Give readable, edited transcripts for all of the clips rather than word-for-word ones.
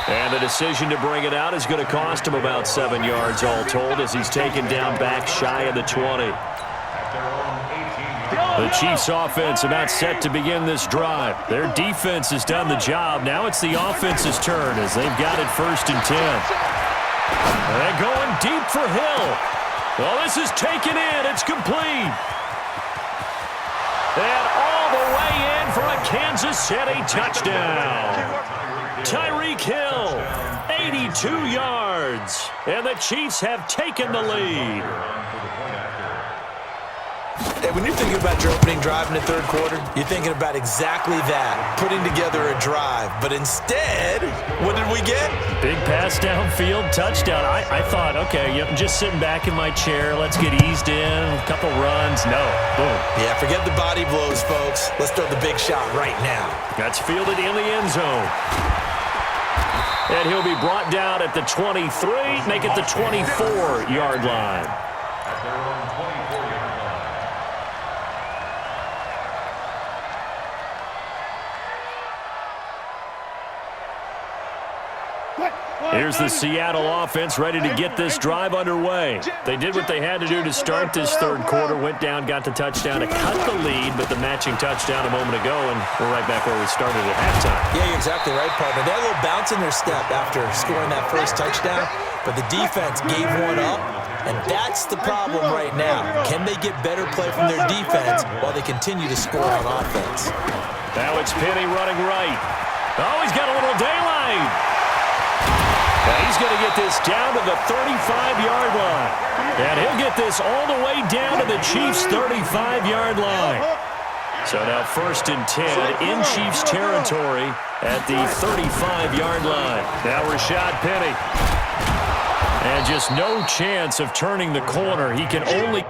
And the decision to bring it out is going to cost him about 7 yards all told as he's taken down back shy of the 20. The Chiefs offense about set to begin this drive. Their defense has done the job. Now it's the offense's turn as they've got it 1st and 10. They're going deep for Hill. Well, this is taken in. It's complete. And all the way in for a Kansas City touchdown. Tyreek Hill, 82 yards. And the Chiefs have taken the lead. Hey, when you're thinking about your opening drive in the third quarter, you're thinking about exactly that, putting together a drive. But instead, what did we get? Big pass downfield, touchdown. I thought, okay, I'm just sitting back in my chair. Let's get eased in, a couple runs. No, boom. Yeah, forget the body blows, folks. Let's throw the big shot right now. That's fielded in the end zone. And he'll be brought down at the 23, make it the 24-yard line. Here's the Seattle offense ready to get this drive underway. They did what they had to do to start this third quarter, went down, got the touchdown to cut the lead, but the matching touchdown a moment ago, and we're right back where we started at halftime. Yeah, you're exactly right, partner. They had a little bounce in their step after scoring that first touchdown, but the defense gave one up, and that's the problem right now. Can they get better play from their defense while they continue to score on offense? Now it's Penny running right. Oh, he's got a little daylight. And he's going to get this down to the 35-yard line. And he'll get this all the way down to the Chiefs' 35-yard line. So now 1st and 10 in Chiefs territory at the 35-yard line. Now Rashad Penny. And just no chance of turning the corner. He can only...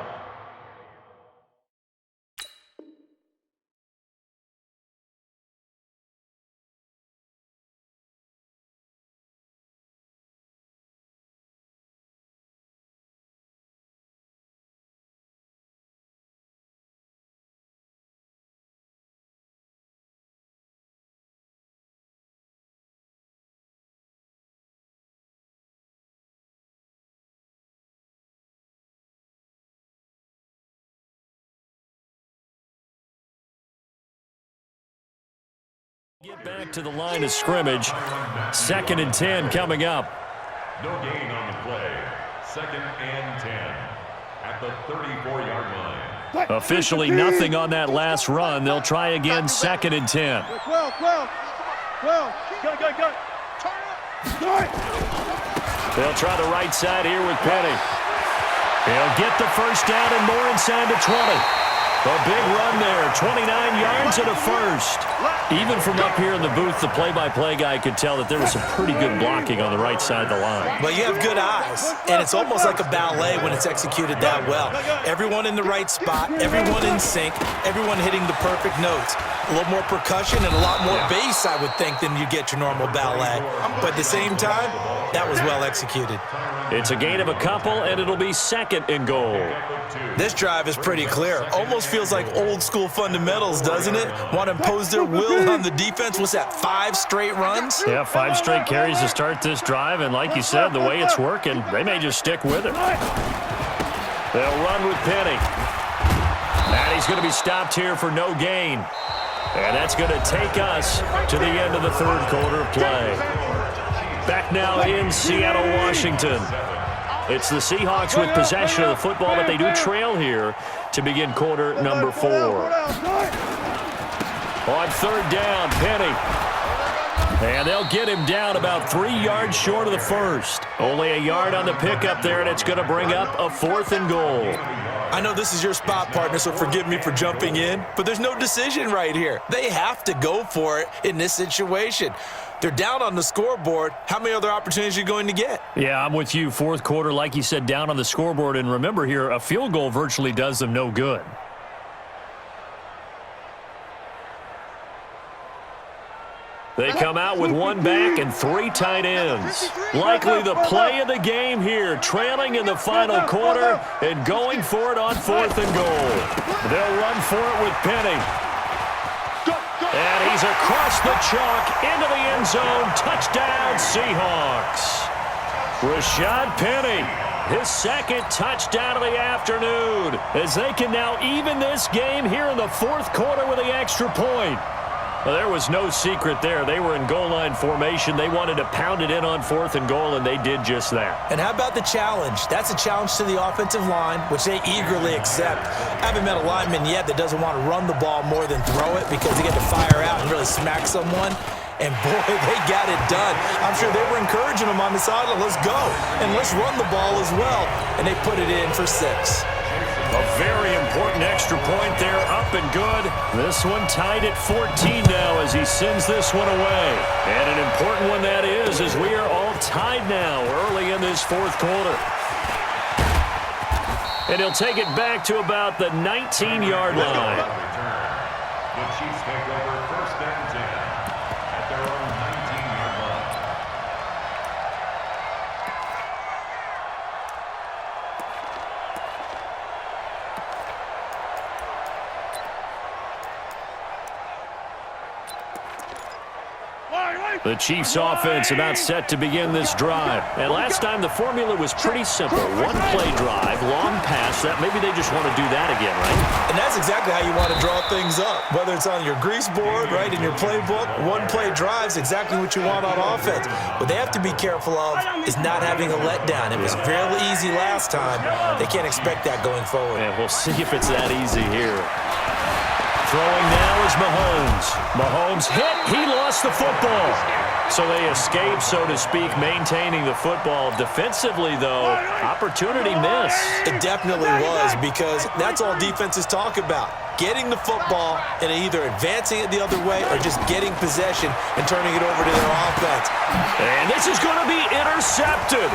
Get back to the line of scrimmage. 2nd and 10 coming up. No gain on the play. 2nd and 10 at the 34-yard line. Officially nothing on that last run. They'll try again 2nd and 10. They'll try the right side here with Penny. He'll get the first down and more inside the 20. A big run there, 29 yards and a first. Even from up here in the booth, the play-by-play guy could tell that there was some pretty good blocking on the right side of the line. Well, you have good eyes, and it's almost like a ballet when it's executed that well. Everyone in the right spot, everyone in sync, everyone hitting the perfect notes. A little more percussion and a lot more bass, I would think, than you get your normal ballet. But at the same time, that was well executed. It's a gain of a couple, and it'll be 2nd and goal. This drive is pretty clear. Almost feels like old-school fundamentals, doesn't it? Want to impose their will on the defense. What's that, 5 straight runs? Yeah, 5 straight carries to start this drive, and like you said, the way it's working, they may just stick with it. They'll run with Penny. And he's going to be stopped here for no gain. And that's going to take us to the end of the third quarter of play. Back now in Seattle, Washington. It's the Seahawks with possession of the football, but they do trail here to begin quarter number 4. On 3rd down, Penny. And they'll get him down about 3 yards short of the first. Only a yard on the pickup there, and it's going to bring up a 4th and goal. I know this is your spot, partner, so forgive me for jumping in, but there's no decision right here. They have to go for it in this situation. They're down on the scoreboard. How many other opportunities are you going to get? Yeah, I'm with you. 4th quarter, like you said, down on the scoreboard. And remember here, a field goal virtually does them no good. They come out with 1 back and 3 tight ends. Likely the play of the game here, trailing in the final quarter and going for it on 4th and goal. They'll run for it with Penny. And he's across the chalk into the end zone. Touchdown, Seahawks. Rashad Penny, his second touchdown of the afternoon, as they can now even this game here in the fourth quarter with the extra point. Well, there was no secret there. They were in goal line formation. They wanted to pound it in on 4th and goal, and they did just that. And how about the challenge? That's a challenge to the offensive line, which they eagerly accept. I haven't met a lineman yet that doesn't want to run the ball more than throw it because they get to fire out and really smack someone. And, boy, they got it done. I'm sure they were encouraging them on the sideline. Let's go, and let's run the ball as well. And they put it in for 6. A very important extra point there, up and good. This one tied at 14 now as he sends this one away. And an important one that is, as we are all tied now early in this fourth quarter. And he'll take it back to about the 19-yard line. The Chiefs take over 1st and 10 at their own 19-yard line. The Chiefs offense about set to begin this drive. And last time the formula was pretty simple. One-play drive, long pass. That maybe they just want to do that again, right? And that's exactly how you want to draw things up. Whether it's on your grease board, right, in your playbook, one-play drive's exactly what you want on offense. What they have to be careful of is not having a letdown. It was fairly easy last time. They can't expect that going forward. And we'll see if it's that easy here. Throwing now is Mahomes. Mahomes hit. He lost the football. So they escape, so to speak, maintaining the football. Defensively, though, opportunity miss. It definitely was, because that's all defenses talk about. Getting the football and either advancing it the other way or just getting possession and turning it over to their offense. And this is going to be intercepted.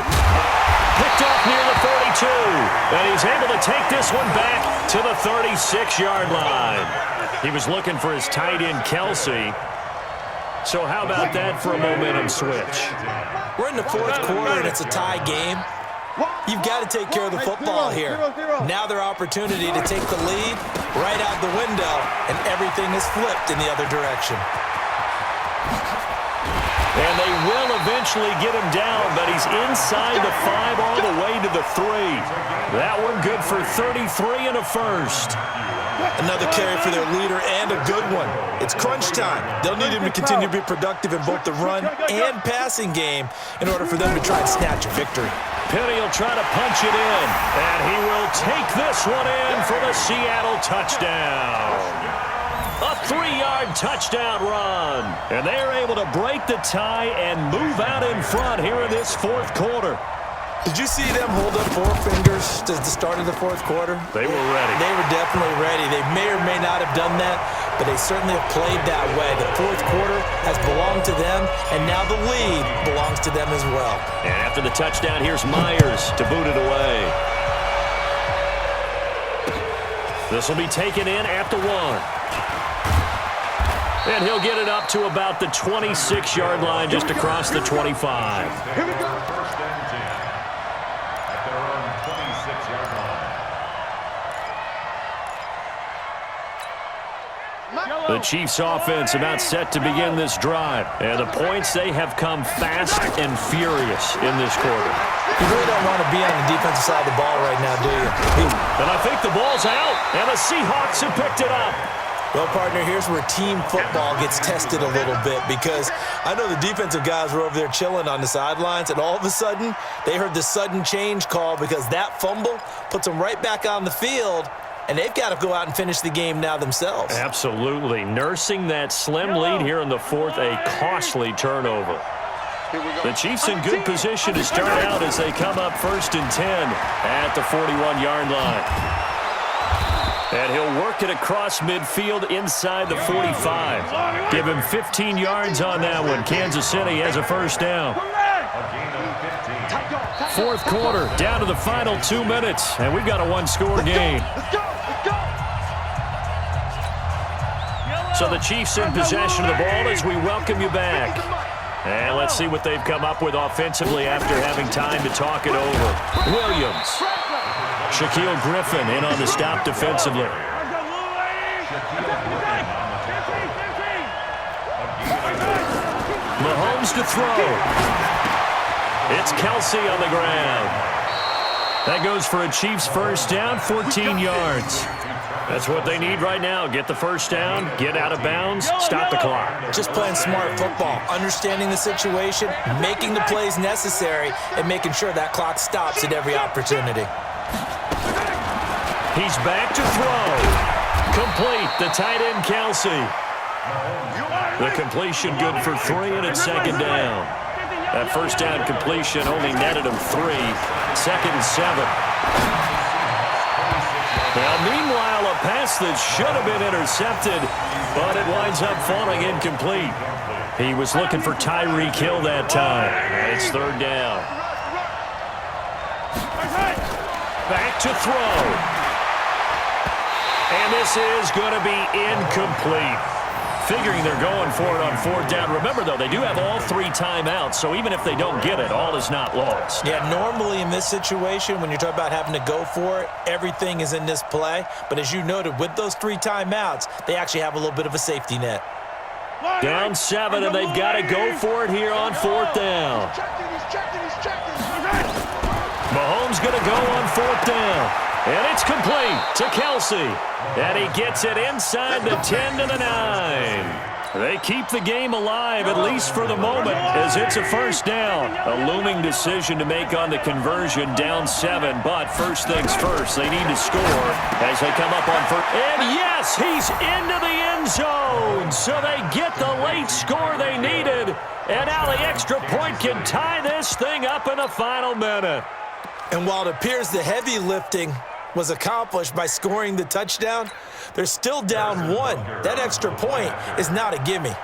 Picked off near the 42. And he's able to take this one back to the 36-yard line. He was looking for his tight end, Kelsey. So how about that for a momentum switch? We're in the fourth quarter, and it's a tie game. You've got to take care of the football here. Now their opportunity to take the lead right out the window, and everything is flipped in the other direction. And they will eventually get him down, but he's inside the 5 all the way to the 3. That one good for 33 and a first. Another carry for their leader and a good one. It's crunch time. They'll need him to continue to be productive in both the run and passing game in order for them to try and snatch a victory. Penny will try to punch it in, and he will take this one in for the Seattle touchdown. A 3-yard touchdown run. And they are able to break the tie and move out in front here in this fourth quarter. Did you see them hold up 4 fingers at the start of the fourth quarter? They were ready. They were definitely ready. They may or may not have done that, but they certainly have played that way. The fourth quarter has belonged to them, and now the lead belongs to them as well. And after the touchdown, here's Myers to boot it away. This will be taken in at the 1. And he'll get it up to about the 26-yard line, just across the 25. Here we go. 1st and 10 at their own 26-yard line. The Chiefs offense about set to begin this drive. And the points, they have come fast and furious in this quarter. You really don't want to be on the defensive side of the ball right now, do you? And I think the ball's out, and the Seahawks have picked it up. Well, partner, here's where team football gets tested a little bit, because I know the defensive guys were over there chilling on the sidelines, and all of a sudden, they heard the sudden change call because that fumble puts them right back on the field, and they've got to go out and finish the game now themselves. Absolutely. Nursing that slim lead here in the fourth, a costly turnover. The Chiefs in good position to start out as they come up 1st and 10 at the 41-yard line. And he'll work it across midfield inside the 45. Give him 15 yards on that one. Kansas City has a first down. Fourth quarter, down to the final 2 minutes, and we've got a one-score game. So the Chiefs in possession of the ball as we welcome you back. And let's see what they've come up with offensively after having time to talk it over. Williams. Shaquille Griffin in on the stop defensively. Mahomes to throw. It's Kelsey on the ground. That goes for a Chiefs first down, 14 yards. That's what they need right now. Get the first down, get out of bounds, stop the clock. Just playing smart football, understanding the situation, making the plays necessary, and making sure that clock stops at every opportunity. He's back to throw. Complete, the tight end Kelsey. The completion good for 3, and it's second down. That first down completion only netted him 3. Second and 7. Now, meanwhile, a pass that should have been intercepted, but it winds up falling incomplete. He was looking for Tyreek Hill that time. And it's third down. Back to throw. And this is going to be incomplete. Figuring they're going for it on fourth down. Remember, though, they do have all 3 timeouts, so even if they don't get it, all is not lost. Yeah, normally in this situation, when you're talking about having to go for it, everything is in this play. But as you noted, with those 3 timeouts, they actually have a little bit of a safety net. Down 7, and they've got to go for it here on fourth down. Mahomes going to go on fourth down. And it's complete to Kelsey. And he gets it inside the 10 to the 9. They keep the game alive, at least for the moment, as it's a first down. A looming decision to make on the conversion, down 7. But first things first, they need to score as they come up on first. And yes, he's into the end zone. So they get the late score they needed. And now the extra point can tie this thing up in the final minute. And while it appears the heavy lifting was accomplished by scoring the touchdown, they're still down 1. That extra point is not a gimme.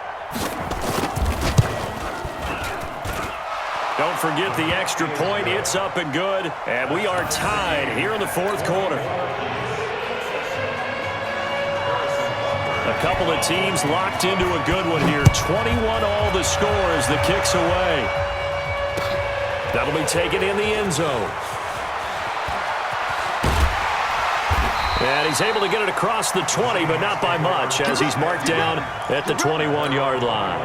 Don't forget the extra point. It's up and good. And we are tied here in the fourth quarter. A couple of teams locked into a good one here. 21 all the score as the kick's away. That'll be taken in the end zone. And he's able to get it across the 20, but not by much, as he's marked down at the 21-yard line.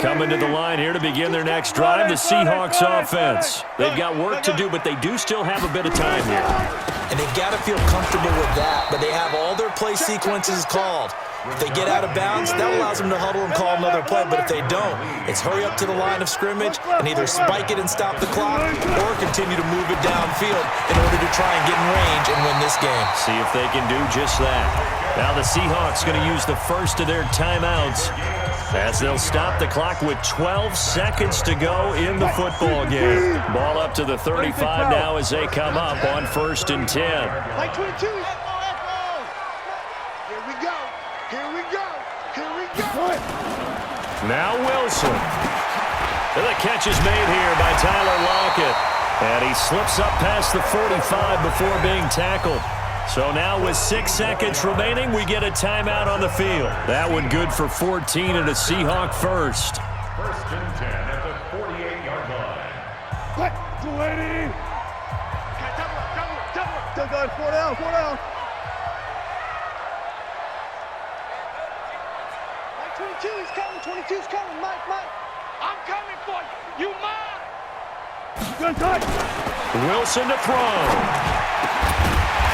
Coming to the line here to begin their next drive, the Seahawks offense. They've got work to do, but they do still have a bit of time here. And they've got to feel comfortable with that, but they have all their play sequences called. If they get out of bounds, that allows them to huddle and call another play. But if they don't, it's hurry up to the line of scrimmage and either spike it and stop the clock or continue to move it downfield in order to try and get in range and win this game. See if they can do just that. Now the Seahawks going to use the first of their timeouts as they'll stop the clock with 12 seconds to go in the football game. Ball up to the 35 now as they come up on 1st and 10. Like 22. Here we go. Here we go. Here we go. Now Wilson. And the catch is made here by Tyler Lockett. And he slips up past the 45 before being tackled. So now with 6 seconds remaining, we get a timeout on the field. That one good for 14 and a Seahawk first. 1st and 10 at the 48-yard line. What? 280. Double. 4 down. Mike 22, he's coming. 22's coming. Mike. I'm coming for you. You mine. Good touch. Wilson to throw.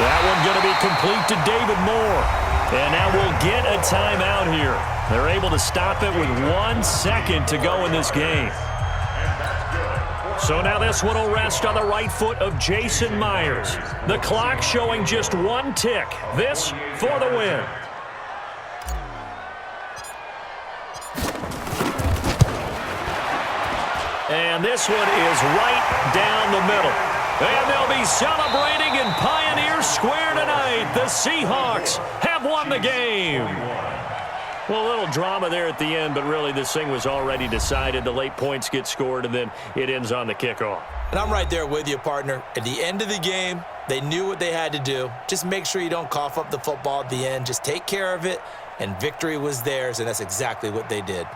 That one going to be complete to David Moore. And now we'll get a timeout here. They're able to stop it with 1 second to go in this game. So now this one will rest on the right foot of Jason Myers. The clock showing just 1 tick. This for the win. And this one is right down the middle. And they'll be celebrating in Pioneer Square tonight. The Seahawks have won the game. Well, a little drama there at the end, but really this thing was already decided. The late points get scored, and then it ends on the kickoff. And I'm right there with you, partner. At the end of the game, they knew what they had to do. Just make sure you don't cough up the football at the end. Just take care of it, and victory was theirs, and that's exactly what they did.